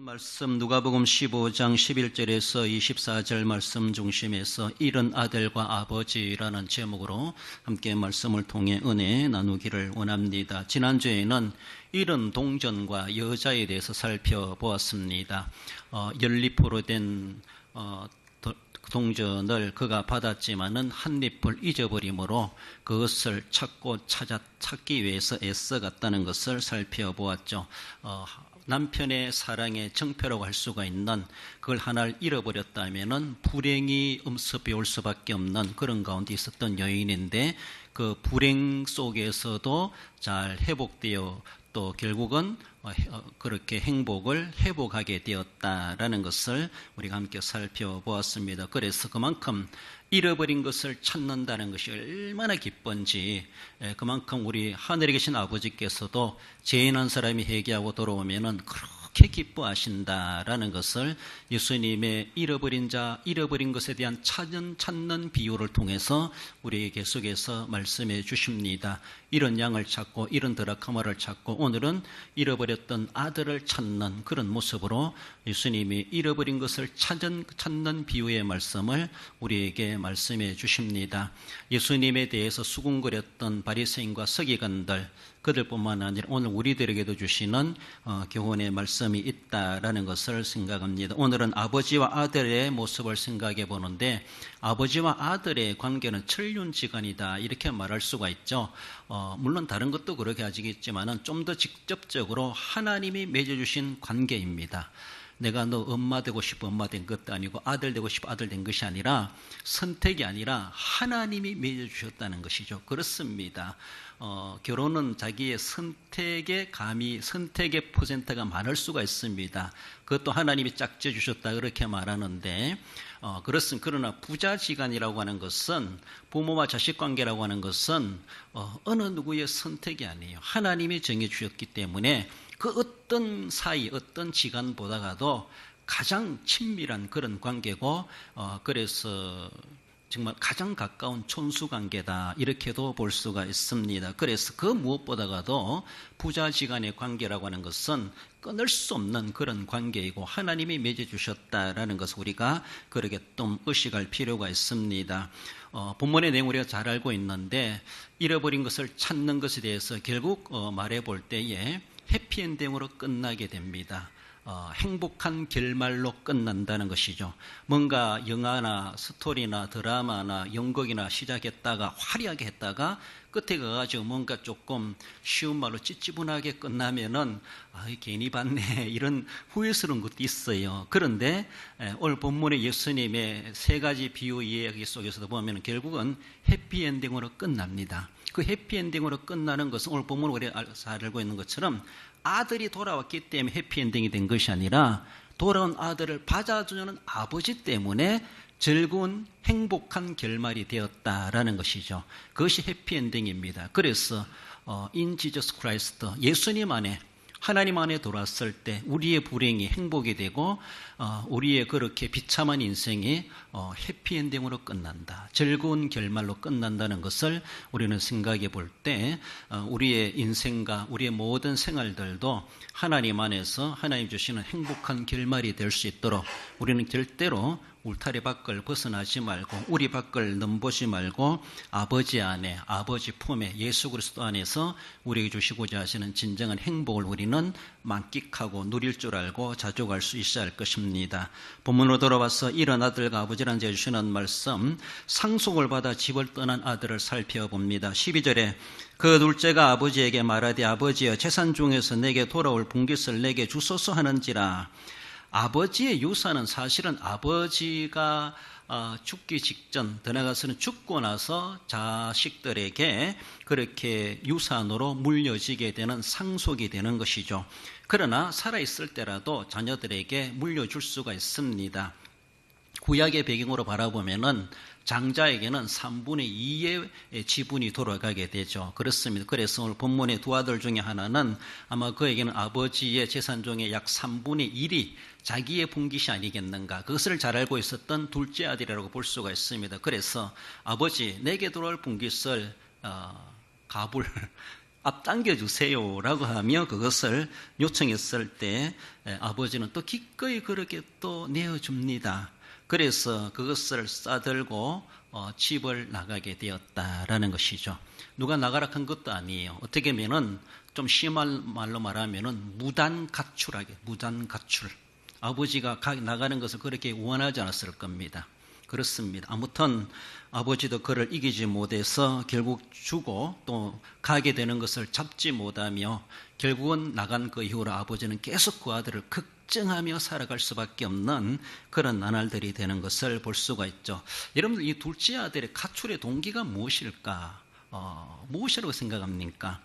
말씀 누가복음 15장 11절에서 24절 말씀 중심에서 잃은 아들과 아버지라는 제목으로 함께 말씀을 통해 은혜 나누기를 원합니다. 지난주에는 잃은 동전과 여자에 대해서 살펴보았습니다. 연립으로 된 동전을 그가 받았지만은 한 잎을 잊어버림으로 그것을 찾기 위해서 애써갔다는 것을 살펴보았죠. 남편의 사랑의 정표라고 할 수가 있는 그걸 하나를 잃어버렸다면은 불행이 엄습해 올 수밖에 없는 그런 가운데 있었던 여인인데 그 불행 속에서도 잘 회복되어 또 결국은 그렇게 행복을 회복하게 되었다라는 것을 우리가 함께 살펴보았습니다. 그래서 그만큼 잃어버린 것을 찾는다는 것이 얼마나 기쁜지, 그만큼 우리 하늘에 계신 아버지께서도 죄인한 사람이 회개하고 돌아오면은 그렇게 기뻐하신다라는 것을 예수님의 잃어버린 것에 대한 찾는 비유를 통해서 우리에게 계속해서 말씀해 주십니다. 이런 양을 찾고 이런 드라크마를 찾고 오늘은 잃어버렸던 아들을 찾는 그런 모습으로 예수님이 잃어버린 것을 찾는 비유의 말씀을 우리에게 말씀해 주십니다. 예수님에 대해서 수군거렸던 바리새인과 서기관들, 그들뿐만 아니라 오늘 우리들에게도 주시는 교훈의 말씀이 있다라는 것을 생각합니다. 오늘은 아버지와 아들의 모습을 생각해 보는데 아버지와 아들의 관계는 천륜지간이다 이렇게 말할 수가 있죠. 물론 다른 것도 그렇게 하시겠지만은 좀 더 직접적으로 하나님이 맺어주신 관계입니다. 내가 너 엄마 되고 싶어 엄마 된 것도 아니고 아들 되고 싶어 아들 된 것이 아니라 선택이 아니라 하나님이 맺어주셨다는 것이죠. 그렇습니다. 결혼은 자기의 선택의 퍼센트가 많을 수가 있습니다. 그것도 하나님이 짝지어 주셨다 그렇게 말하는데 그러나 부자지간이라고 하는 것은 부모와 자식 관계라고 하는 것은 어느 누구의 선택이 아니에요. 하나님이 정해 주셨기 때문에 그 어떤 사이 어떤 지간보다가도 가장 친밀한 그런 관계고 그래서 정말 가장 가까운 촌수관계다 이렇게도 볼 수가 있습니다. 그래서 그 무엇보다가도 부자지간의 관계라고 하는 것은 끊을 수 없는 그런 관계이고 하나님이 맺어주셨다라는 것을 우리가 그렇게 좀 의식할 필요가 있습니다. 본문의 내용을 우리가 잘 알고 있는데 잃어버린 것을 찾는 것에 대해서 결국 말해볼 때에 해피엔딩으로 끝나게 됩니다. 행복한 결말로 끝난다는 것이죠. 뭔가 영화나 스토리나 드라마나 연극이나 시작했다가 화려하게 했다가 끝에 가가지고 뭔가 조금 쉬운 말로 찌찌분하게 끝나면은 괜히 봤네 이런 후회스러운 것도 있어요. 그런데 오늘 본문의 예수님의 세 가지 비유 이야기 속에서도 보면 결국은 해피엔딩으로 끝납니다. 그 해피엔딩으로 끝나는 것은 오늘 본문을 우리가 잘 알고 있는 것처럼 아들이 돌아왔기 때문에 해피엔딩이 된 것이 아니라 돌아온 아들을 받아주는 아버지 때문에 즐거운 행복한 결말이 되었다라는 것이죠. 그것이 해피엔딩입니다. 그래서 in Jesus Christ, 예수님 안에 하나님 안에 돌아왔을 때 우리의 불행이 행복이 되고 우리의 그렇게 비참한 인생이 해피엔딩으로 끝난다. 즐거운 결말로 끝난다는 것을 우리는 생각해 볼 때 우리의 인생과 우리의 모든 생활들도 하나님 안에서 하나님 주시는 행복한 결말이 될 수 있도록 우리는 절대로 울타리 밖을 벗어나지 말고 우리 밖을 넘보지 말고 아버지 안에 아버지 품에 예수 그리스도 안에서 우리에게 주시고자 하시는 진정한 행복을 우리는 만끽하고 누릴 줄 알고 자족할 수 있어야 할 것입니다. 본문으로 돌아와서 이런 아들과 아버지란 제 주시는 말씀 상속을 받아 집을 떠난 아들을 살펴봅니다. 12절에 그 둘째가 아버지에게 말하되 아버지여 재산 중에서 내게 돌아올 분깃을 내게 주소서 하는지라. 아버지의 유산은 사실은 아버지가 죽기 직전, 더 나아가서는 죽고 나서 자식들에게 그렇게 유산으로 물려지게 되는 상속이 되는 것이죠. 그러나 살아있을 때라도 자녀들에게 물려줄 수가 있습니다. 구약의 배경으로 바라보면은 장자에게는 3분의 2의 지분이 돌아가게 되죠. 그렇습니다. 그래서 오늘 본문의 두 아들 중에 하나는 아마 그에게는 아버지의 재산 중에 약 3분의 1이 자기의 분깃이 아니겠는가. 그것을 잘 알고 있었던 둘째 아들이라고 볼 수가 있습니다. 그래서 아버지 내게 돌아올 분깃을 앞당겨 주세요라고 하며 그것을 요청했을 때 아버지는 또 기꺼이 그렇게 또 내어줍니다. 그래서 그것을 싸들고 집을 나가게 되었다라는 것이죠. 누가 나가라 한 것도 아니에요. 어떻게 하면은 좀 심한 말로 말하면은 무단가출하게, 무단가출. 아버지가 나가는 것을 그렇게 원하지 않았을 겁니다. 그렇습니다. 아무튼 아버지도 그를 이기지 못해서 결국 주고 또 가게 되는 것을 잡지 못하며 결국은 나간 그 이후로 아버지는 계속 그 아들을 걱정하며 살아갈 수밖에 없는 그런 나날들이 되는 것을 볼 수가 있죠. 여러분들 이 둘째 아들의 가출의 동기가 무엇일까? 무엇이라고 생각합니까?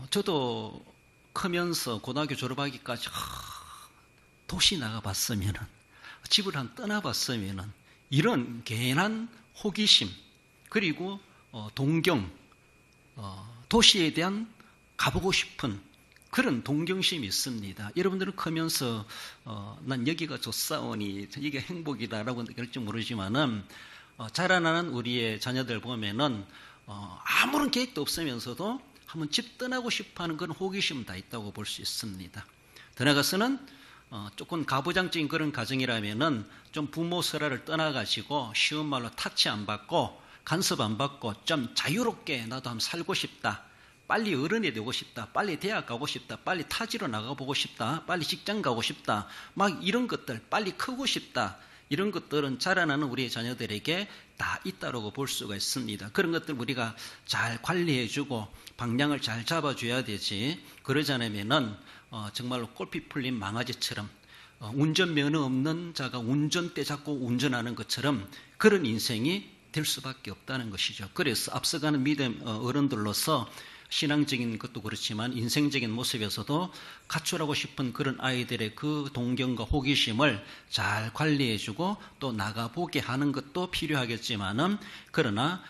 저도 크면서 고등학교 졸업하기까지 도시 나가봤으면은 집을 한 떠나봤으면은 이런 괜한 호기심 그리고 동경 도시에 대한 가보고 싶은 그런 동경심이 있습니다. 여러분들은 크면서 난 여기가 좋사오니 이게 행복이다라고 느낄지 모르지만은 자라나는 우리의 자녀들 보면은 아무런 계획도 없으면서도 한번 집 떠나고 싶어하는 그런 호기심 다 있다고 볼 수 있습니다. 더 나아가서는 조금 가부장적인 그런 가정이라면은 좀 부모 설화를 떠나가지고 쉬운 말로 타치 안 받고 간섭 안 받고 좀 자유롭게 나도 한번 살고 싶다. 빨리 어른이 되고 싶다. 빨리 대학 가고 싶다. 빨리 타지로 나가보고 싶다. 빨리 직장 가고 싶다. 막 이런 것들 빨리 크고 싶다. 이런 것들은 자라나는 우리의 자녀들에게 다 있다고 볼 수가 있습니다. 그런 것들 우리가 잘 관리해주고 방향을 잘 잡아줘야 되지. 그러지 않으면은 정말로 꼴피 풀린 망아지처럼 운전면허 없는 자가 운전대 잡고 운전하는 것처럼 그런 인생이 될 수밖에 없다는 것이죠. 그래서 앞서가는 믿음 어른들로서 신앙적인 것도 그렇지만 인생적인 모습에서도 가출하고 싶은 그런 아이들의 그 동경과 호기심을 잘 관리해주고 또 나가보게 하는 것도 필요하겠지만은 그러나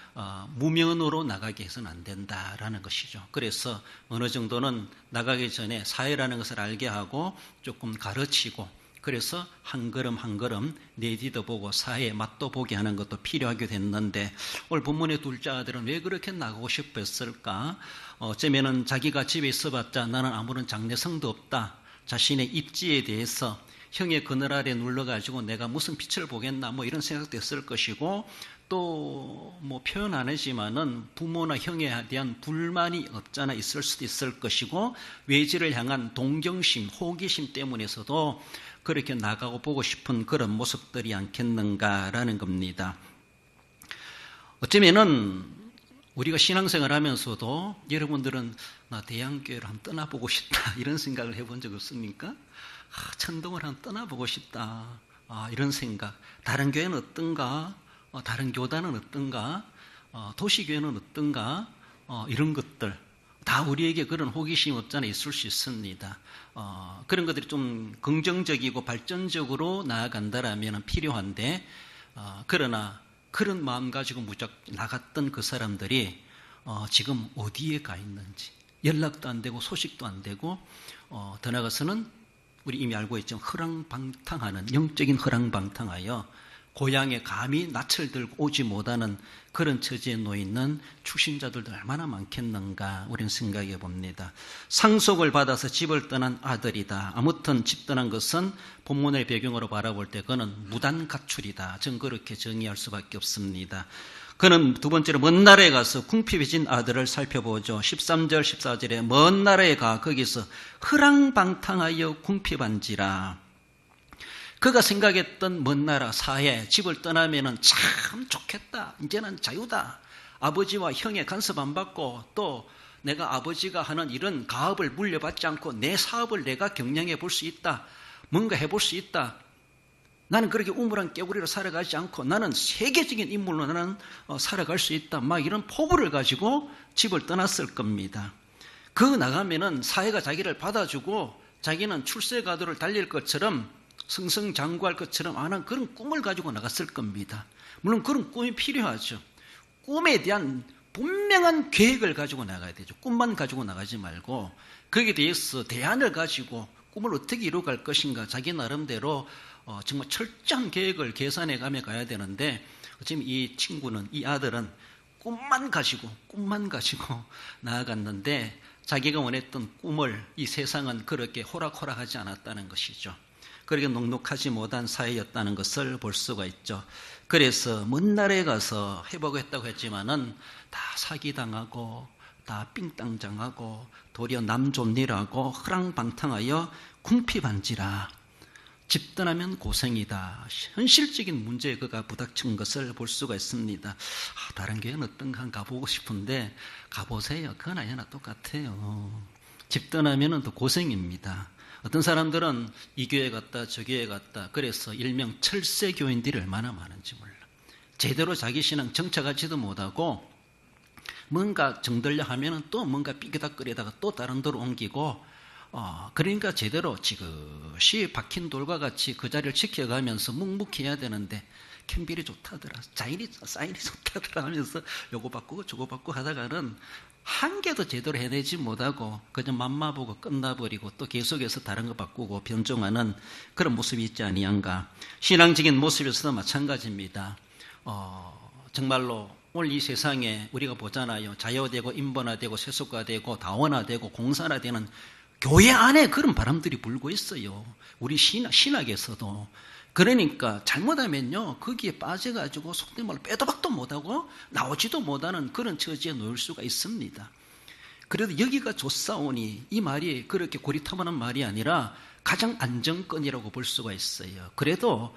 무면허로 나가게 해서는 안 된다라는 것이죠. 그래서 어느 정도는 나가기 전에 사회라는 것을 알게 하고 조금 가르치고 그래서 한 걸음 한 걸음 내디뎌 보고 사회의 맛도 보게 하는 것도 필요하게 됐는데 오늘 본문의 둘째 아들은 왜 그렇게 나가고 싶어 했을까? 어쩌면은 자기가 집에 있어봤자 나는 아무런 장래성도 없다. 자신의 입지에 대해서 형의 그늘 아래 눌러가지고 내가 무슨 빛을 보겠나 뭐 이런 생각도 했을 것이고 또 뭐 표현 안 하지만은 부모나 형에 대한 불만이 없잖아 있을 수도 있을 것이고 외지를 향한 동경심, 호기심 때문에서도 그렇게 나가고 보고 싶은 그런 모습들이 않겠는가라는 겁니다. 어쩌면은 우리가 신앙생활 하면서도 여러분들은 나 대양교회를 한번 떠나보고 싶다 이런 생각을 해본 적 없습니까? 천동을 한번 떠나보고 싶다 이런 생각. 다른 교회는 어떤가? 다른 교단은 어떤가? 도시교회는 어떤가? 이런 것들 다 우리에게 그런 호기심 없잖아 있을 수 있습니다. 그런 것들이 좀 긍정적이고 발전적으로 나아간다라면 필요한데 그러나 그런 마음 가지고 무작 나갔던 그 사람들이 지금 어디에 가 있는지 연락도 안 되고 소식도 안 되고 더 나아가서는 우리 이미 알고 있죠. 허랑방탕하는 영적인 허랑방탕하여 고향에 감히 낯을 들고 오지 못하는 그런 처지에 놓여있는 출신자들도 얼마나 많겠는가 우리는 생각해 봅니다. 상속을 받아서 집을 떠난 아들이다. 아무튼 집 떠난 것은 본문의 배경으로 바라볼 때 그는 무단 가출이다. 전 그렇게 정의할 수밖에 없습니다. 그는 두 번째로 먼 나라에 가서 궁핍해진 아들을 살펴보죠. 13절 14절에 먼 나라에 가 거기서 허랑방탕하여 궁핍한지라. 그가 생각했던 먼 나라 사회 집을 떠나면은 참 좋겠다. 이제는 자유다. 아버지와 형의 간섭 안 받고 또 내가 아버지가 하는 이런 가업을 물려받지 않고 내 사업을 내가 경영해 볼 수 있다. 뭔가 해볼 수 있다. 나는 그렇게 우물한 깨구리로 살아가지 않고 나는 세계적인 인물로 나는 살아갈 수 있다. 막 이런 포부를 가지고 집을 떠났을 겁니다. 그 나가면은 사회가 자기를 받아주고 자기는 출세가도를 달릴 것처럼 승승장구할 것처럼 아는 그런 꿈을 가지고 나갔을 겁니다. 물론 그런 꿈이 필요하죠. 꿈에 대한 분명한 계획을 가지고 나가야 되죠. 꿈만 가지고 나가지 말고 거기에 대해서 대안을 가지고 꿈을 어떻게 이루어갈 것인가 자기 나름대로 정말 철저한 계획을 계산해 가며 가야 되는데 지금 이 친구는 이 아들은 꿈만 가지고 나아갔는데 자기가 원했던 꿈을 이 세상은 그렇게 호락호락하지 않았다는 것이죠. 그렇게 넉넉하지 못한 사회였다는 것을 볼 수가 있죠. 그래서 먼 나라에 가서 해보겠다고 했지만은 다 사기당하고 다 삥땅장하고 도리어 남존일하고 허랑방탕하여 궁핍한지라 집 떠나면 고생이다. 현실적인 문제에 그가 부닥친 것을 볼 수가 있습니다. 다른 교회는 어떤가 가보고 싶은데 가보세요. 그건 아니나 똑같아요. 집 떠나면 또 고생입니다. 어떤 사람들은 이 교회 갔다 저 교회 갔다 그래서 일명 철새 교인들이 얼마나 많은지 몰라. 제대로 자기 신앙 정착하지도 못하고 뭔가 정들려 하면은 또 뭔가 삐그덕거리다가 또 다른 데로 옮기고 그러니까 제대로 지그시 박힌 돌과 같이 그 자리를 지켜가면서 묵묵해야 되는데 캠빌이 좋다더라, 사인이 좋다더라 하면서 요거 바꾸고 저거 바꾸고 하다가는 한 개도 제대로 해내지 못하고 그저 맘마 보고 끝나버리고 또 계속해서 다른 거 바꾸고 변종하는 그런 모습이 있지 아니한가. 신앙적인 모습에서도 마찬가지입니다. 정말로 오늘 이 세상에 우리가 보잖아요. 자유화되고 인본화되고 세속화되고 다원화되고 공산화되는 교회 안에 그런 바람들이 불고 있어요. 우리 신학에서도. 그러니까 잘못하면요 거기에 빠져가지고 속된 말로 빼도 박도 못하고 나오지도 못하는 그런 처지에 놓일 수가 있습니다. 그래도 여기가 좋사오니 이 말이 그렇게 고리타분한 말이 아니라 가장 안정권이라고 볼 수가 있어요. 그래도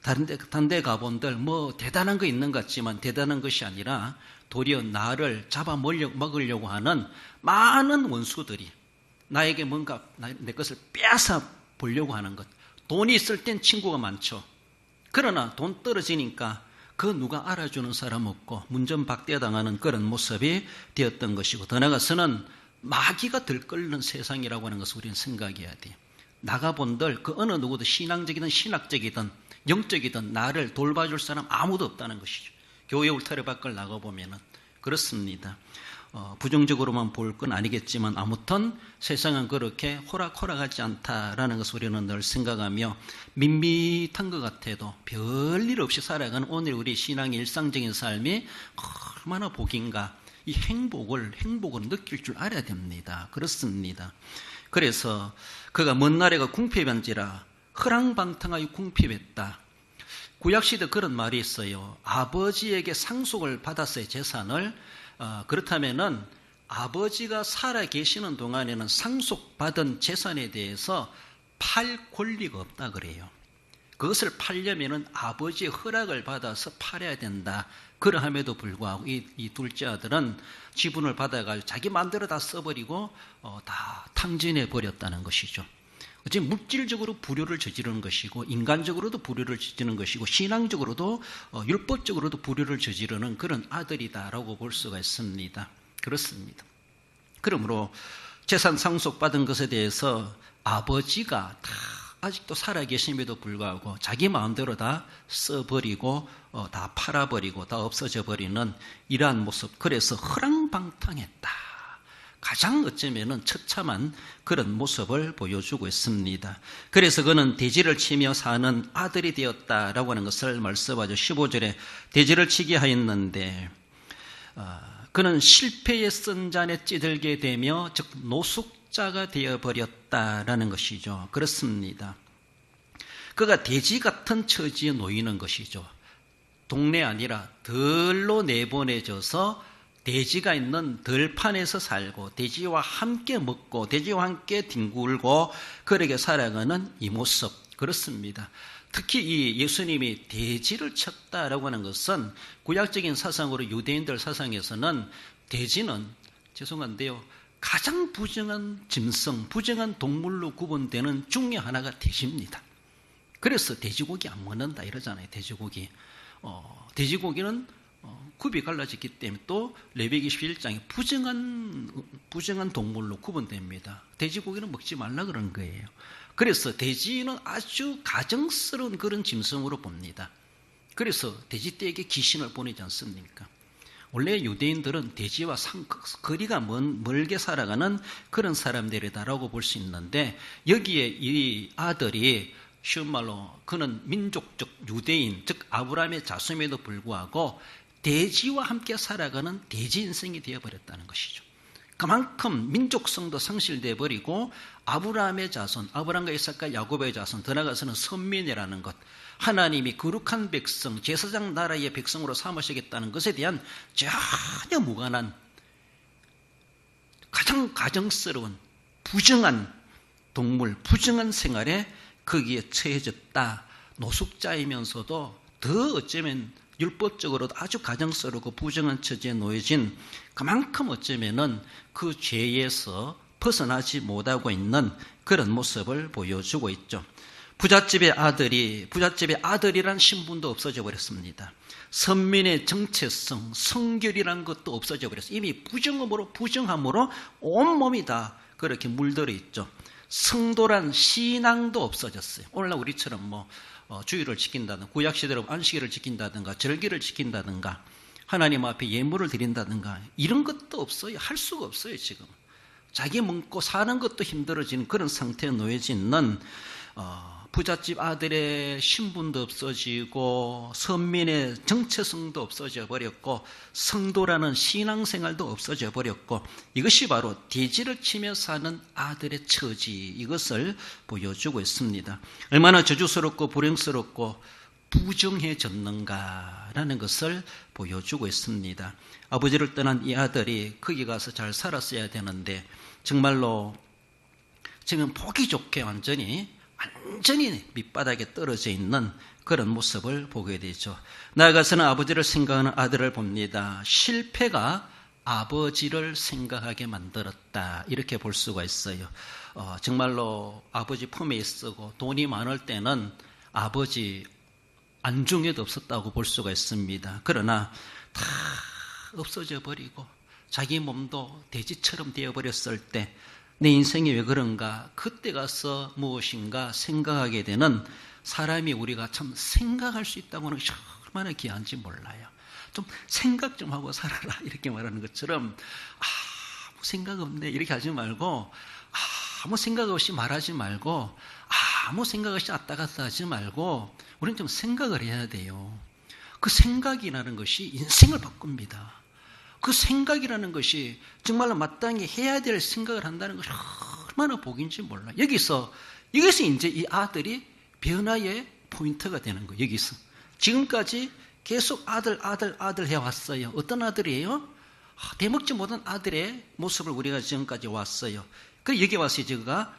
다른 데 가본들 뭐 대단한 거 있는 것 같지만 대단한 것이 아니라 도리어 나를 잡아먹으려고 하는 많은 원수들이 나에게 뭔가 내 것을 빼앗아 보려고 하는 것. 돈이 있을 땐 친구가 많죠. 그러나 돈 떨어지니까 그 누가 알아주는 사람 없고 문전박대당하는 그런 모습이 되었던 것이고, 더 나아가서는 마귀가 들끓는 세상이라고 하는 것을 우리는 생각해야 돼요. 나가본들 그 어느 누구도 신앙적이든 신학적이든 영적이든 나를 돌봐줄 사람 아무도 없다는 것이죠. 교회 울타리 밖을 나가보면은 그렇습니다. 부정적으로만 볼 건 아니겠지만 아무튼 세상은 그렇게 호락호락하지 않다라는 것을 우리는 늘 생각하며 밋밋한 것 같아도 별일 없이 살아가는 오늘 우리 신앙의 일상적인 삶이 얼마나 복인가. 이 행복을 느낄 줄 알아야 됩니다. 그렇습니다. 그래서 그가 먼 나라가 궁핍한지라 허랑방탕하여 궁핍했다. 구약시대 그런 말이 있어요. 아버지에게 상속을 받았어요, 재산을. 그렇다면은 아버지가 살아 계시는 동안에는 상속받은 재산에 대해서 팔 권리가 없다 그래요. 그것을 팔려면은 아버지의 허락을 받아서 팔아야 된다. 그러함에도 불구하고 이 둘째 아들은 지분을 받아가지고 자기 마음대로 다 써버리고 다 탕진해 버렸다는 것이죠. 지금 물질적으로 불효를 저지르는 것이고 인간적으로도 불효를 저지르는 것이고 신앙적으로도 율법적으로도 불효를 저지르는 그런 아들이다라고 볼 수가 있습니다. 그렇습니다. 그러므로 재산 상속받은 것에 대해서 아버지가 다 아직도 살아계심에도 불구하고 자기 마음대로 다 써버리고 다 팔아버리고 다 없어져 버리는 이러한 모습. 그래서 허랑방탕했다. 가장 어쩌면은 처참한 그런 모습을 보여주고 있습니다. 그래서 그는 돼지를 치며 사는 아들이 되었다라고 하는 것을 말씀하죠. 15절에 돼지를 치게 하였는데 그는 실패의 선잔에 찌들게 되며 즉 노숙자가 되어버렸다라는 것이죠. 그렇습니다. 그가 돼지 같은 처지에 놓이는 것이죠. 동네 아니라 들로 내보내져서 돼지가 있는 들판에서 살고 돼지와 함께 먹고 돼지와 함께 뒹굴고 그렇게 살아가는 이 모습. 그렇습니다. 특히 이 예수님이 돼지를 쳤다라고 하는 것은 구약적인 사상으로 유대인들 사상에서는 돼지는 죄송한데요 가장 부정한 짐승, 부정한 동물로 구분되는 중에 하나가 돼지입니다. 그래서 돼지고기 안 먹는다 이러잖아요. 돼지고기는 굽이 갈라졌기 때문에 또 레위기 11장에 부정한 동물로 구분됩니다. 돼지고기는 먹지 말라 그런 거예요. 그래서 돼지는 아주 가정스러운 그런 짐승으로 봅니다. 그래서 돼지떼에게 귀신을 보내지 않습니까? 원래 유대인들은 돼지와 거리가 멀게 살아가는 그런 사람들이다라고 볼 수 있는데 여기에 이 아들이 쉬운 말로 그는 민족적 유대인 즉 아브라함의 자손임에도 불구하고 돼지와 함께 살아가는 돼지 인생이 되어버렸다는 것이죠. 그만큼 민족성도 상실되어 버리고 아브라함의 자손, 아브라함과 이삭과 야곱의 자손, 더 나아가서는 선민이라는 것, 하나님이 거룩한 백성, 제사장 나라의 백성으로 삼으시겠다는 것에 대한 전혀 무관한 가장 가정스러운 부정한 동물, 부정한 생활에 거기에 처해졌다. 노숙자이면서도 더 어쩌면 율법적으로도 아주 가정스럽고 부정한 처지에 놓여진 그만큼 어쩌면은 그 죄에서 벗어나지 못하고 있는 그런 모습을 보여주고 있죠. 부잣집의 아들이란 신분도 없어져 버렸습니다. 선민의 정체성, 성결이란 것도 없어져 버렸어요. 이미 부정함으로 온몸이 다 그렇게 물들어 있죠. 성도란 신앙도 없어졌어요. 오늘날 우리처럼 주일을 지킨다든가, 구약시대로 안식일을 지킨다든가, 절기를 지킨다든가, 하나님 앞에 예물을 드린다든가, 이런 것도 없어요. 할 수가 없어요, 지금. 자기 먹고 사는 것도 힘들어지는 그런 상태에 놓여져 있는, 부잣집 아들의 신분도 없어지고, 선민의 정체성도 없어져 버렸고, 성도라는 신앙생활도 없어져 버렸고, 이것이 바로 돼지를 치며 사는 아들의 처지, 이것을 보여주고 있습니다. 얼마나 저주스럽고 불행스럽고 부정해졌는가라는 것을 보여주고 있습니다. 아버지를 떠난 이 아들이 거기 가서 잘 살았어야 되는데 정말로 지금 보기 좋게 완전히 밑바닥에 떨어져 있는 그런 모습을 보게 되죠. 나아가서는 아버지를 생각하는 아들을 봅니다. 실패가 아버지를 생각하게 만들었다, 이렇게 볼 수가 있어요. 정말로 아버지 품에 쓰고 돈이 많을 때는 아버지 안중에도 없었다고 볼 수가 있습니다. 그러나 다 없어져 버리고 자기 몸도 돼지처럼 되어버렸을 때 내 인생이 왜 그런가, 그때 가서 무엇인가 생각하게 되는 사람이 우리가 참 생각할 수 있다고 하는 것이 얼마나 귀한지 몰라요. 좀 생각 좀 하고 살아라, 이렇게 말하는 것처럼 아무 생각 없네 이렇게 하지 말고, 아무 생각 없이 말하지 말고, 아무 생각 없이 왔다 갔다 하지 말고 우리는 좀 생각을 해야 돼요. 그 생각이라는 것이 인생을 바꿉니다. 그 생각이라는 것이 정말로 마땅히 해야 될 생각을 한다는 것이 얼마나 복인지 몰라요. 여기서 이제 이 아들이 변화의 포인트가 되는 거예요. 여기서 지금까지 계속 아들 해왔어요. 어떤 아들이에요? 대먹지 못한 아들의 모습을 우리가 지금까지 왔어요. 그래서 여기 와서 제가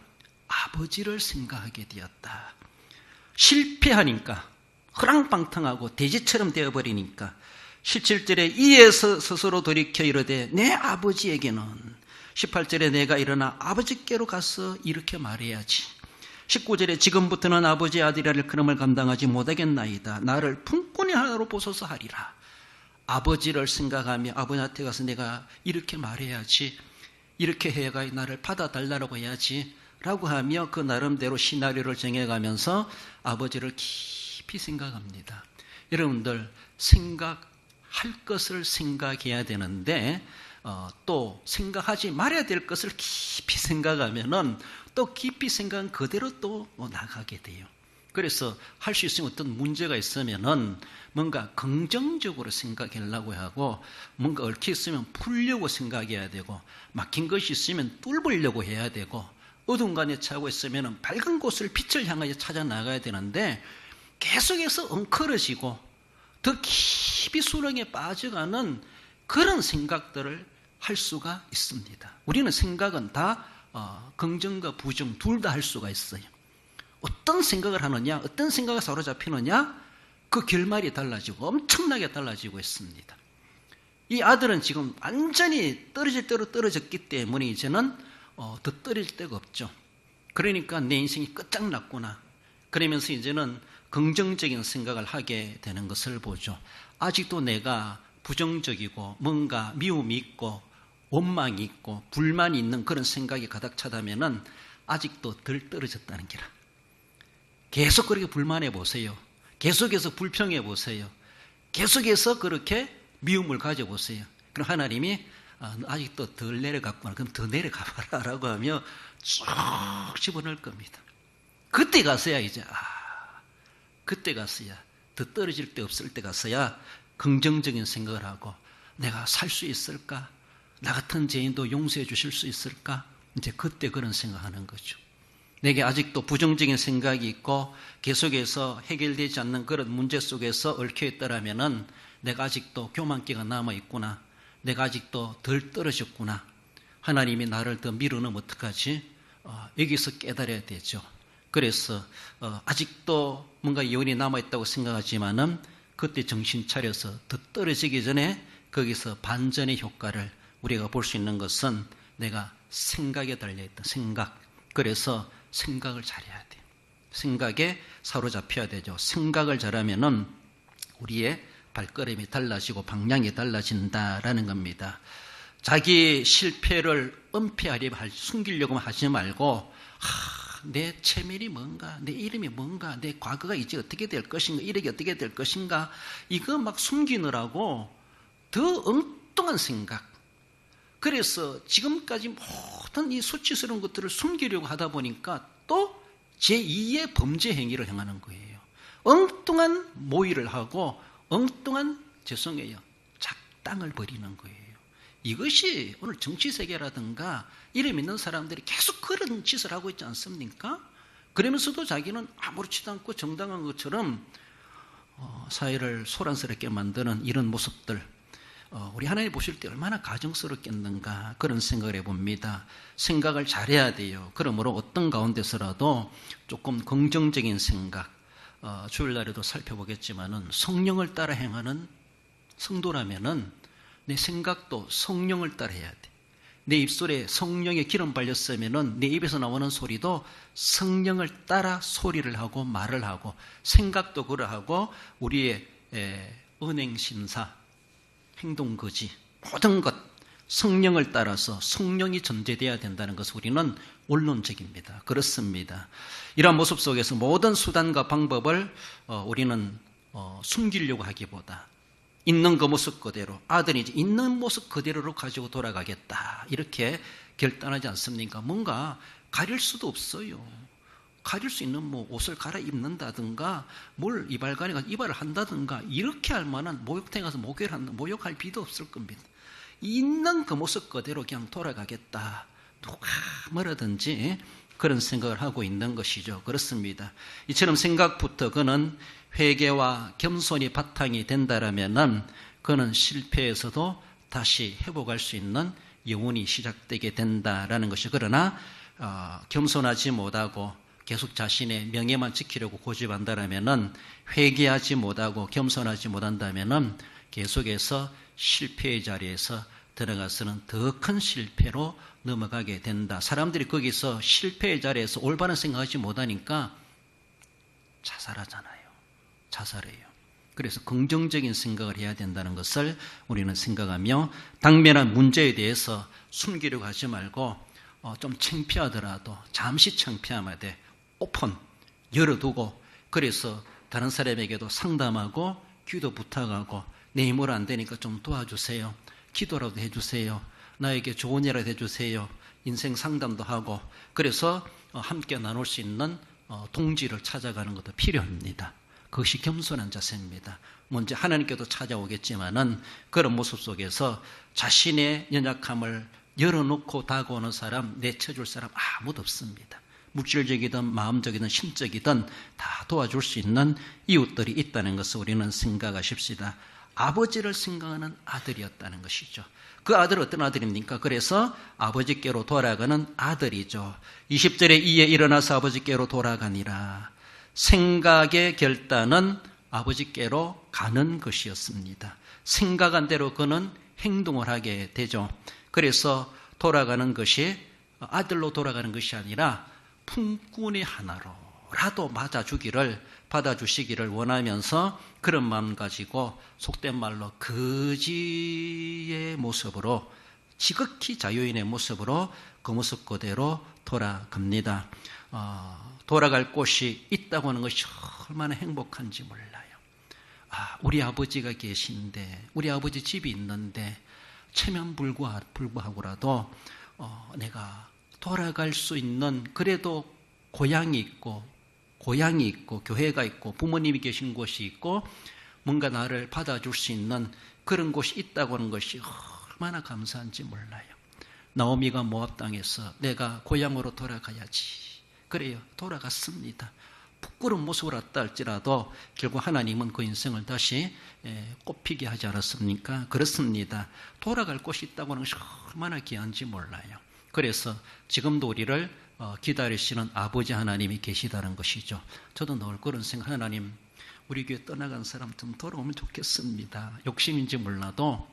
아버지를 생각하게 되었다. 실패하니까 허랑방탕하고 돼지처럼 되어버리니까 17절에 이에서 스스로 돌이켜 이르되 내 아버지에게는, 18절에 내가 일어나 아버지께로 가서 이렇게 말해야지, 19절에 지금부터는 아버지의 아들이라 그름을 감당하지 못하겠나이다. 나를 품꾼이 하나로 보소서 하리라. 아버지를 생각하며 아버지한테 가서 내가 이렇게 말해야지, 이렇게 해가 나를 받아달라고 해야지 라고 하며 그 나름대로 시나리오를 정해가면서 아버지를 깊이 생각합니다. 여러분들 생각할 것을 생각해야 되는데 또 생각하지 말아야 될 것을 깊이 생각하면은 또 깊이 생각한 그대로 또 나가게 돼요. 그래서 할 수 있으면 어떤 문제가 있으면은 뭔가 긍정적으로 생각하려고 하고, 뭔가 얽혀 있으면 풀려고 생각해야 되고, 막힌 것이 있으면 뚫으려고 해야 되고, 어두운 간에 차고 있으면 밝은 곳을 빛을 향하여 찾아 나가야 되는데 계속해서 엉클어지고 더 깊이 수렁에 빠져가는 그런 생각들을 할 수가 있습니다. 우리는 생각은 다 긍정과 부정 둘 다 할 수가 있어요. 어떤 생각을 하느냐, 어떤 생각에 사로잡히느냐, 그 결말이 달라지고 엄청나게 달라지고 있습니다. 이 아들은 지금 완전히 떨어질 대로 떨어졌기 때문에 이제는 더 떨어질 데가 없죠. 그러니까 내 인생이 끝장났구나, 그러면서 이제는 긍정적인 생각을 하게 되는 것을 보죠. 아직도 내가 부정적이고 뭔가 미움이 있고 원망이 있고 불만이 있는 그런 생각이 가득 차다면은 아직도 덜 떨어졌다는 기라. 계속 그렇게 불만해 보세요. 계속해서 불평해 보세요. 계속해서 그렇게 미움을 가져보세요. 그럼 하나님이 아직도 덜 내려갔구나, 그럼 더 내려가봐라 라고 하며 쭉 집어넣을 겁니다. 그때 가서야 이제 그때 가서야, 더 떨어질 때 없을 때 가서야 긍정적인 생각을 하고 내가 살 수 있을까? 나 같은 죄인도 용서해 주실 수 있을까? 이제 그때 그런 생각하는 거죠. 내게 아직도 부정적인 생각이 있고 계속해서 해결되지 않는 그런 문제 속에서 얽혀 있더라면은 내가 아직도 교만기가 남아있구나. 내가 아직도 덜 떨어졌구나. 하나님이 나를 더 밀어넣으면 어떡하지? 여기서 깨달아야 되죠. 그래서 아직도 뭔가 여운이 남아있다고 생각하지만은 그때 정신 차려서 더 떨어지기 전에 거기서 반전의 효과를 우리가 볼 수 있는 것은 내가 생각에 달려있다. 생각. 그래서 생각을 잘해야 돼요. 생각에 사로잡혀야 되죠. 생각을 잘하면은 우리의 발걸음이 달라지고 방향이 달라진다라는 겁니다. 자기 실패를 은폐하려고 숨기려고 하지 말고 내 체면이 뭔가, 내 이름이 뭔가, 내 과거가 이제 어떻게 될 것인가, 이력이 어떻게 될 것인가, 이거 막 숨기느라고 더 엉뚱한 생각. 그래서 지금까지 모든 이 수치스러운 것들을 숨기려고 하다 보니까 또 제2의 범죄 행위를 행하는 거예요. 엉뚱한 모의를 하고 엉뚱한 작당을 벌이는 거예요. 이것이 오늘 정치세계라든가 이름 있는 사람들이 계속 그런 짓을 하고 있지 않습니까? 그러면서도 자기는 아무렇지도 않고 정당한 것처럼 사회를 소란스럽게 만드는 이런 모습들, 우리 하나님 보실 때 얼마나 가정스럽겠는가 그런 생각을 해봅니다. 생각을 잘해야 돼요. 그러므로 어떤 가운데서라도 조금 긍정적인 생각, 주일날에도 살펴보겠지만은 성령을 따라 행하는 성도라면은 내 생각도 성령을 따라 해야 돼. 내 입술에 성령의 기름 발렸으면은 내 입에서 나오는 소리도 성령을 따라 소리를 하고 말을 하고 생각도 그러하고 우리의 은행심사, 행동거지 모든 것 성령을 따라서 성령이 전제되어야 된다는 것을 우리는 원론적입니다. 그렇습니다. 이러한 모습 속에서 모든 수단과 방법을 우리는 숨기려고 하기보다 있는 그 모습 그대로 아들이 이제 있는 모습 그대로로 가지고 돌아가겠다 이렇게 결단하지 않습니까? 뭔가 가릴 수도 없어요. 가릴 수 있는 뭐 옷을 갈아입는다든가 뭘 이발관에 가서 이발을 한다든가 이렇게 할 만한 목욕탕에 가서 목욕할 필요도 없을 겁니다. 있는 그 모습 그대로 그냥 돌아가겠다. 누가 뭐라든지 그런 생각을 하고 있는 것이죠. 그렇습니다. 이처럼 생각부터 그는 회개와 겸손이 바탕이 된다라면은 그는 실패에서도 다시 회복할 수 있는 영혼이 시작되게 된다라는 것이 그러나 겸손하지 못하고 계속 자신의 명예만 지키려고 고집한다라면은 회개하지 못하고 겸손하지 못한다면은 계속해서 실패의 자리에서 들어가서는 더 큰 실패로 넘어가게 된다. 사람들이 거기서 실패의 자리에서 올바른 생각하지 못하니까 자살하잖아요. 자살해요. 그래서 긍정적인 생각을 해야 된다는 것을 우리는 생각하며 당면한 문제에 대해서 숨기려고 하지 말고 좀 창피하더라도 잠시 창피함하되 오픈 열어두고 그래서 다른 사람에게도 상담하고 기도 부탁하고 내 힘으로 안 되니까 좀 도와주세요. 기도라도 해주세요. 나에게 좋은 일이라도 해주세요. 인생 상담도 하고 그래서 함께 나눌 수 있는 동지를 찾아가는 것도 필요합니다. 그것이 겸손한 자세입니다. 먼저 하나님께도 찾아오겠지만은 그런 모습 속에서 자신의 연약함을 열어놓고 다가오는 사람, 내쳐줄 사람 아무도 없습니다. 물질적이든 마음적이든 심적이든 다 도와줄 수 있는 이웃들이 있다는 것을 우리는 생각하십시다. 아버지를 생각하는 아들이었다는 것이죠. 그 아들은 어떤 아들입니까? 그래서 아버지께로 돌아가는 아들이죠. 20절에 이에 일어나서 아버지께로 돌아가니라. 생각의 결단은 아버지께로 가는 것이었습니다. 생각한 대로 그는 행동을 하게 되죠. 그래서 돌아가는 것이 아들로 돌아가는 것이 아니라 품꾼의 하나로라도 받아주시기를 원하면서 그런 마음 가지고 속된 말로 거지의 모습으로 지극히 자유인의 모습으로 그 모습 그대로 돌아갑니다. 돌아갈 곳이 있다고 하는 것이 얼마나 행복한지 몰라요. 우리 아버지가 계신데 우리 아버지 집이 있는데 체면불구하고라도 내가 돌아갈 수 있는 그래도 고향이 있고 교회가 있고 부모님이 계신 곳이 있고 뭔가 나를 받아줄 수 있는 그런 곳이 있다고 하는 것이 얼마나 감사한지 몰라요. 나오미가 모압 땅에서 내가 고향으로 돌아가야지. 그래요. 돌아갔습니다. 부끄러운 모습을 왔다 할지라도 결국 하나님은 그 인생을 다시 꽃피게 하지 않았습니까? 그렇습니다. 돌아갈 곳이 있다고 하는 것이 얼마나 귀한지 몰라요. 그래서 지금도 우리를 기다리시는 아버지 하나님이 계시다는 것이죠. 저도 늘 그런 생각, 하나님 우리 교회 떠나간 사람 좀 돌아오면 좋겠습니다. 욕심인지 몰라도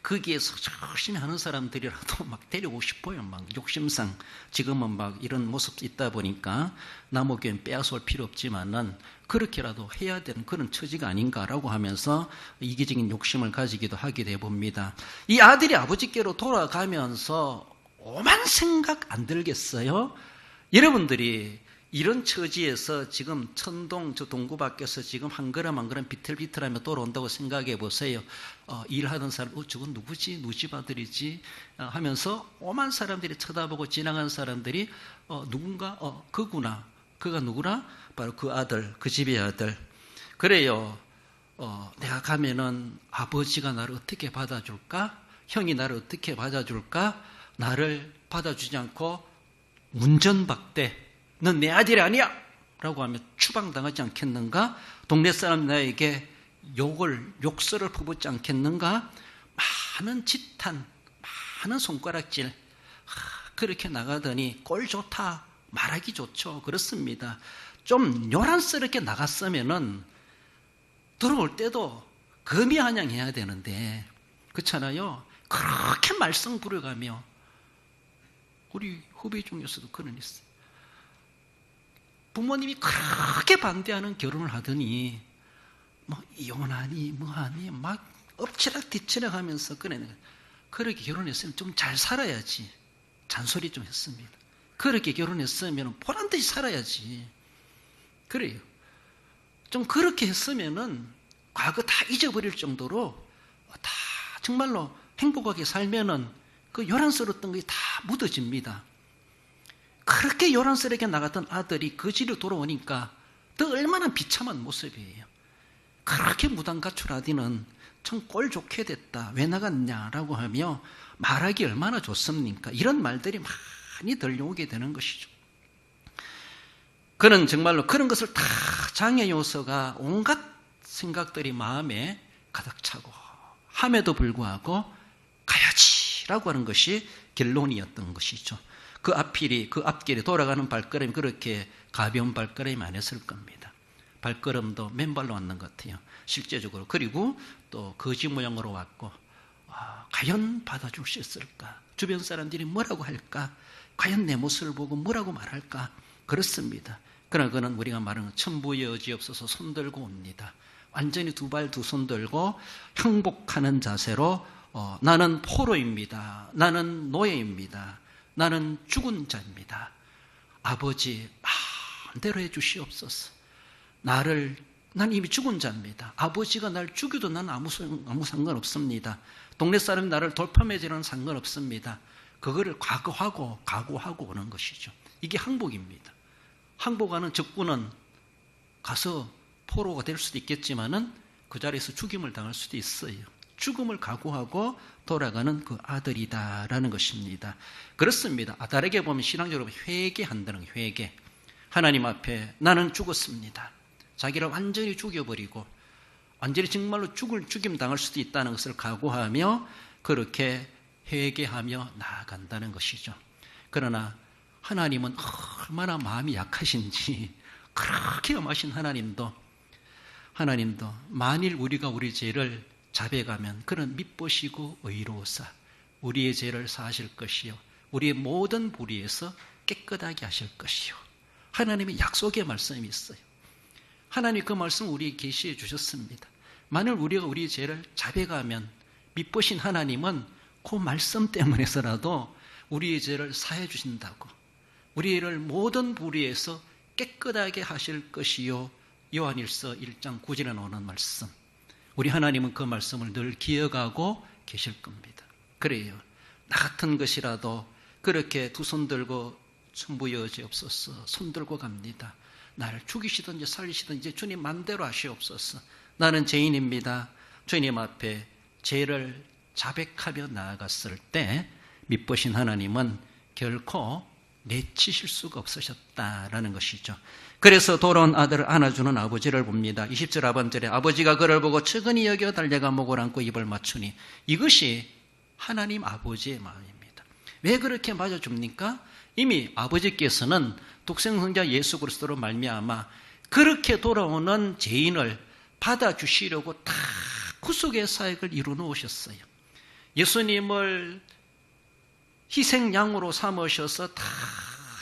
거기에서 열심히 하는 사람들이라도 막 데려오고 싶어요. 막 욕심상 지금은 막 이런 모습이 있다 보니까 남의 빼앗을 필요 없지만은 그렇게라도 해야 되는 그런 처지가 아닌가라고 하면서 이기적인 욕심을 가지기도 하게 돼 봅니다. 이 아들이 아버지께로 돌아가면서 오만 생각 안 들겠어요? 여러분들이 이런 처지에서 지금 천동 저 동구 밖에서 지금 한 걸음 한 걸음 비틀비틀하며 돌아온다고 생각해 보세요. 일하던 사람, 저건 누구지? 누구 집 아들이지? 하면서 오만 사람들이 쳐다보고 지나간 사람들이 누군가? 그구나. 그가 누구나? 바로 그 아들, 그 집의 아들. 그래요. 내가 가면은 아버지가 나를 어떻게 받아줄까? 형이 나를 어떻게 받아줄까? 나를 받아주지 않고 문전박대. 넌 내 아들이 아니야! 라고 하면 추방당하지 않겠는가? 동네 사람 나에게 욕설을 퍼붓지 않겠는가? 많은 지탄, 많은 손가락질. 그렇게 나가더니 꼴 좋다. 말하기 좋죠. 그렇습니다. 좀 요란스럽게 나갔으면은 들어올 때도 거미한양해야 되는데, 그렇잖아요. 그렇게 말썽 부려가며 우리 후배 중에서도 그런 있어요. 부모님이 그렇게 반대하는 결혼을 하더니 뭐 이혼하니 뭐하니 막 엎치락 뒤치락 하면서 그렇게 결혼했으면 좀 잘 살아야지. 잔소리 좀 했습니다. 그렇게 결혼했으면 보란듯이 살아야지. 그래요. 좀 그렇게 했으면은 과거 다 잊어버릴 정도로 다 정말로 행복하게 살면은 그 요란스러웠던 게 다 묻어집니다. 그렇게 요란스럽게 나갔던 아들이 그 집으로 돌아오니까 더 얼마나 비참한 모습이에요. 그렇게 무단 가출하디는 참 꼴 좋게 됐다. 왜 나갔냐라고 하며 말하기 얼마나 좋습니까? 이런 말들이 많이 들려오게 되는 것이죠. 그는 정말로 그런 것을 다 장애 요소가 온갖 생각들이 마음에 가득 차고 함에도 불구하고 가야지라고 하는 것이 결론이었던 것이죠. 그 앞길에 돌아가는 발걸음이 그렇게 가벼운 발걸음이 아니었을 겁니다. 발걸음도 맨발로 왔는 것 같아요. 실제적으로. 그리고 또 거지 모양으로 왔고, 과연 받아줄 수 있을까? 주변 사람들이 뭐라고 할까? 과연 내 모습을 보고 뭐라고 말할까? 그렇습니다. 그러나 그는 우리가 말하는 천부의 여지없어서 손들고 옵니다. 완전히 두 발 두 손 들고 항복하는 자세로 나는 포로입니다. 나는 노예입니다. 나는 죽은 자입니다. 아버지 마음대로 해주시옵소서. 난 이미 죽은 자입니다. 아버지가 날 죽여도 난 아무 상관없습니다. 동네 사람이 나를 돌파매질하는 상관없습니다. 그거를 각오하고 오는 것이죠. 이게 항복입니다. 항복하는 적군은 가서 포로가 될 수도 있겠지만은 그 자리에서 죽임을 당할 수도 있어요. 죽음을 각오하고 돌아가는 그 아들이다라는 것입니다. 그렇습니다. 다르게 보면 신앙적으로 회개한다는 거예요. 회개. 하나님 앞에 나는 죽었습니다. 자기를 완전히 죽여버리고 완전히 정말로 죽임 당할 수도 있다는 것을 각오하며 그렇게 회개하며 나아간다는 것이죠. 그러나 하나님은 얼마나 마음이 약하신지 그렇게 엄하신 하나님도 만일 우리가 우리 죄를 자백하면 그는 밉보시고 의로우사 우리의 죄를 사하실 것이요 우리의 모든 불의에서 깨끗하게 하실 것이요. 하나님의 약속의 말씀이 있어요. 하나님 그 말씀 우리에게 계시해 주셨습니다. 만일 우리가 우리의 죄를 자백하면 밉보신 하나님은 그 말씀 때문에서라도 우리의 죄를 사해 주신다고, 우리를 모든 불의에서 깨끗하게 하실 것이요. 요한일서 1장 9절에 나오는 말씀. 우리 하나님은 그 말씀을 늘 기억하고 계실 겁니다. 그래요. 나 같은 것이라도 그렇게 두 손 들고 천부 여지없어서 손 들고 갑니다. 나를 죽이시든지 살리시든지 주님 맘대로 하시옵소서. 나는 죄인입니다. 주님 앞에 죄를 자백하며 나아갔을 때 미쁘신 하나님은 결코 내치실 수가 없으셨다라는 것이죠. 그래서 돌아온 아들을 안아주는 아버지를 봅니다. 20절 하반절에 아버지가 그를 보고 측은히 여겨 달려가 목을 안고 입을 맞추니, 이것이 하나님 아버지의 마음입니다. 왜 그렇게 맞아줍니까? 이미 아버지께서는 독생성자 예수 그리스도로 말미암아 그렇게 돌아오는 죄인을 받아주시려고 다 구속의 사역을 이루어놓으셨어요. 예수님을 희생양으로 삼으셔서 다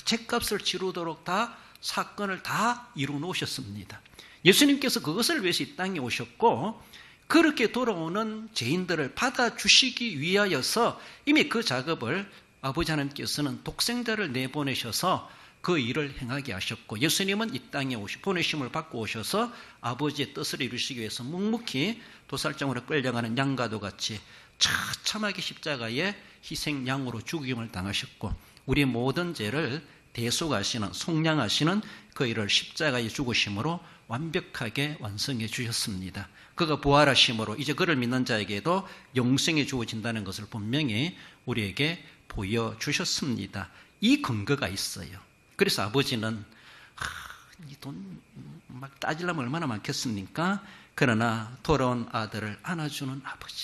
죄값을 치르도록 다 사건을 다 이루어놓으셨습니다. 예수님께서 그것을 위해서 이 땅에 오셨고, 그렇게 돌아오는 죄인들을 받아주시기 위하여서 이미 그 작업을 아버지 하나님께서는 독생자를 내보내셔서 그 일을 행하게 하셨고, 예수님은 이 땅에 보내심을 받고 오셔서 아버지의 뜻을 이루시기 위해서 묵묵히 도살장으로 끌려가는 양과도 같이 처참하게 십자가에 희생양으로 죽임을 당하셨고, 우리 모든 죄를 대속하시는, 속량하시는 그 일을 십자가에 죽으심으로 완벽하게 완성해 주셨습니다. 그가 부활하심으로 이제 그를 믿는 자에게도 영생이 주어진다는 것을 분명히 우리에게 보여주셨습니다. 이 근거가 있어요. 그래서 아버지는 이 돈 막 따지려면 얼마나 많겠습니까? 그러나 돌아온 아들을 안아주는 아버지,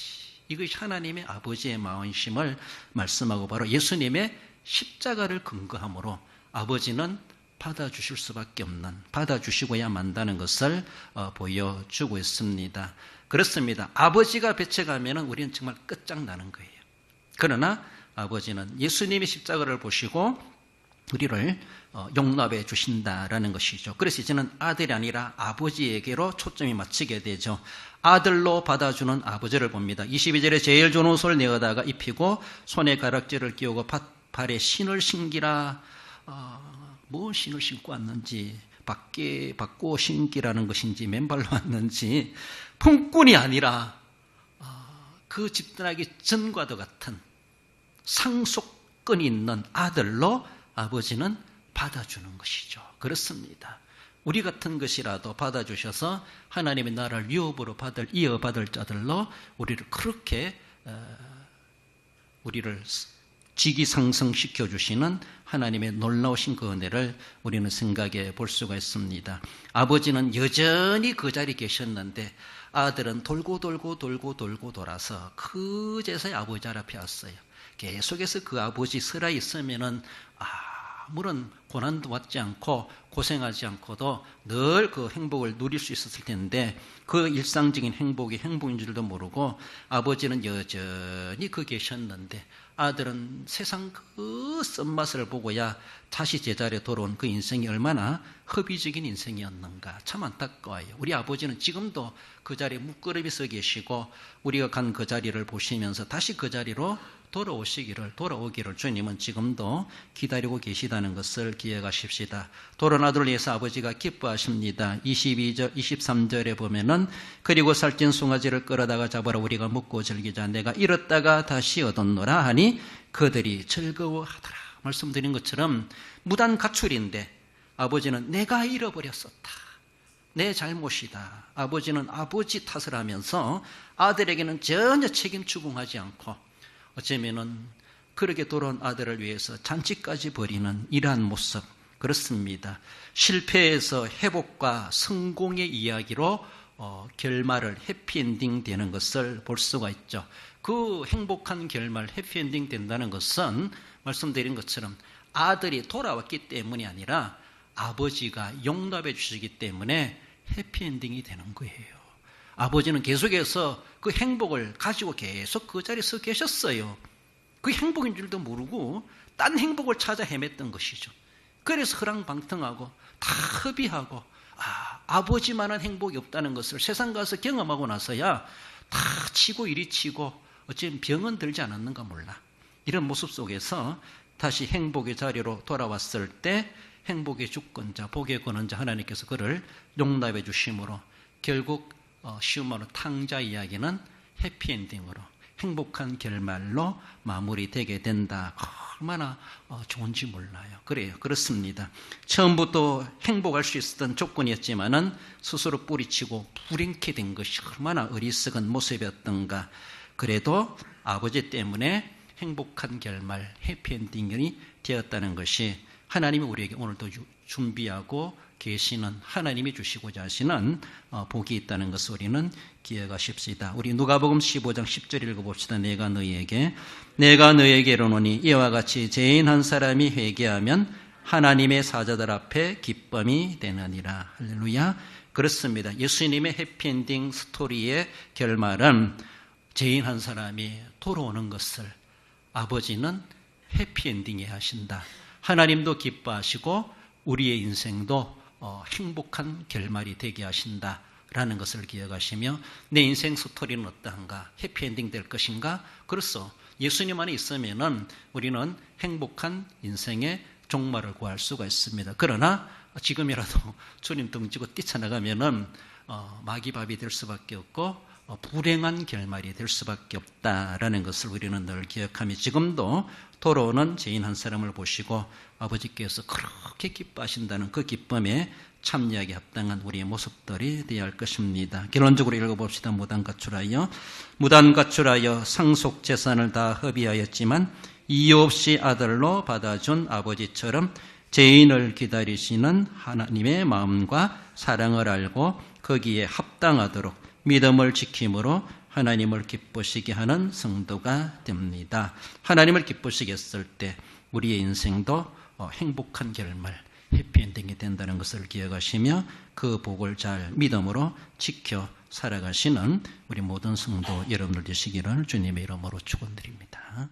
이것이 하나님의 아버지의 마음심을 말씀하고 바로 예수님의 십자가를 근거함으로 아버지는 받아주실 수밖에 없는, 받아주시고야 만다는 것을 보여주고 있습니다. 그렇습니다. 아버지가 배척하면 우리는 정말 끝장나는 거예요. 그러나 아버지는 예수님의 십자가를 보시고 우리를 용납해 주신다라는 것이죠. 그래서 이제는 아들이 아니라 아버지에게로 초점이 맞추게 되죠. 아들로 받아주는 아버지를 봅니다. 22절에 제일 좋은 옷을 내어다가 입히고 손에 가락지를 끼우고 발에 신을 신기라. 뭐 신을 신고 왔는지, 바꿔 신기라는 것인지 맨발로 왔는지, 품꾼이 아니라 그 집단하기 전과도 같은 상속권이 있는 아들로 아버지는 받아주는 것이죠. 그렇습니다. 우리 같은 것이라도 받아주셔서 하나님의 나라를 유업으로 이어받을 자들로 우리를 그렇게 우리를 직위상승시켜 주시는 하나님의 놀라우신 그 은혜를 우리는 생각해 볼 수가 있습니다. 아버지는 여전히 그 자리에 계셨는데 아들은 돌고 돌아서 그제서야 아버지 앞에 왔어요. 계속해서 그 아버지 설아 있으면은 아무런 고난도 받지 않고 고생하지 않고도 늘 그 행복을 누릴 수 있었을 텐데, 그 일상적인 행복이 행복인 줄도 모르고 아버지는 여전히 그 계셨는데 아들은 세상 그 쓴맛을 보고야 다시 제자리에 돌아온 그 인생이 얼마나 허비적인 인생이었는가, 참 안타까워요. 우리 아버지는 지금도 그 자리에 묵끄러미 서 계시고 우리가 간 그 자리를 보시면서 다시 그 자리로 돌아오기를 주님은 지금도 기다리고 계시다는 것을 기억하십시다. 돌아온 아들을 위해서 아버지가 기뻐하십니다. 23절에 보면은 그리고 살찐 송아지를 끌어다가 잡아라 우리가 먹고 즐기자. 내가 잃었다가 다시 얻었노라 하니 그들이 즐거워하더라. 말씀드린 것처럼 무단 가출인데 아버지는 내가 잃어버렸었다, 내 잘못이다. 아버지는 아버지 탓을 하면서 아들에게는 전혀 책임 추궁하지 않고 어쩌면은 그렇게 돌아온 아들을 위해서 잔치까지 벌이는 이러한 모습, 그렇습니다. 실패에서 회복과 성공의 이야기로 결말을 해피엔딩 되는 것을 볼 수가 있죠. 그 행복한 결말, 해피엔딩 된다는 것은 말씀드린 것처럼 아들이 돌아왔기 때문이 아니라 아버지가 용납해 주시기 때문에 해피엔딩이 되는 거예요. 아버지는 계속해서 그 행복을 가지고 계속 그 자리에 서 계셨어요. 그 행복인 줄도 모르고 딴 행복을 찾아 헤맸던 것이죠. 그래서 허랑방탕하고 다 허비하고 아버지만한 행복이 없다는 것을 세상 가서 경험하고 나서야 다 치고 이리 치고 어쩌면 병은 들지 않았는가 몰라. 이런 모습 속에서 다시 행복의 자리로 돌아왔을 때 행복의 주권자, 복의 권원자 하나님께서 그를 용납해 주심으로 결국 쉬운 말로 탕자 이야기는 해피엔딩으로, 행복한 결말로 마무리되게 된다. 얼마나 좋은지 몰라요. 그렇습니다. 처음부터 행복할 수 있었던 조건이었지만은 스스로 뿌리치고 불행케 된 것이 얼마나 어리석은 모습이었던가. 그래도 아버지 때문에 행복한 결말, 해피엔딩이 되었다는 것이 하나님이 우리에게 오늘도 준비하고 계시는, 하나님이 주시고자 하시는 복이 있다는 것을 우리는 기억하십시다. 우리 누가복음 15장 10절 읽어봅시다. 내가 너희에게 이르노니 이와 같이 죄인 한 사람이 회개하면 하나님의 사자들 앞에 기쁨이 되느니라. 할렐루야. 그렇습니다. 예수님의 해피엔딩 스토리의 결말은 죄인 한 사람이 돌아오는 것을 아버지는 해피엔딩에 하신다. 하나님도 기뻐하시고 우리의 인생도 행복한 결말이 되게 하신다라는 것을 기억하시며, 내 인생 스토리는 어떠한가? 해피엔딩 될 것인가? 그렇소. 예수님 안에 있으면은 우리는 행복한 인생의 종말을 구할 수가 있습니다. 그러나 지금이라도 주님 등지고 뛰쳐나가면은 마귀밥이 될 수밖에 없고 불행한 결말이 될 수밖에 없다라는 것을 우리는 늘 기억하며, 지금도 돌아오는 죄인 한 사람을 보시고 아버지께서 그렇게 기뻐하신다는 그 기쁨에 참여하게 합당한 우리의 모습들이 되어야 할 것입니다. 결론적으로 읽어봅시다. 무단가출하여 상속재산을 다 허비하였지만 이유 없이 아들로 받아준 아버지처럼 죄인을 기다리시는 하나님의 마음과 사랑을 알고 거기에 합당하도록 믿음을 지킴으로 하나님을 기쁘시게 하는 성도가 됩니다. 하나님을 기쁘시게 했을 때 우리의 인생도 행복한 결말, 해피엔딩이 된다는 것을 기억하시며 그 복을 잘 믿음으로 지켜 살아가시는 우리 모든 성도 여러분들 되시기를 주님의 이름으로 축원드립니다.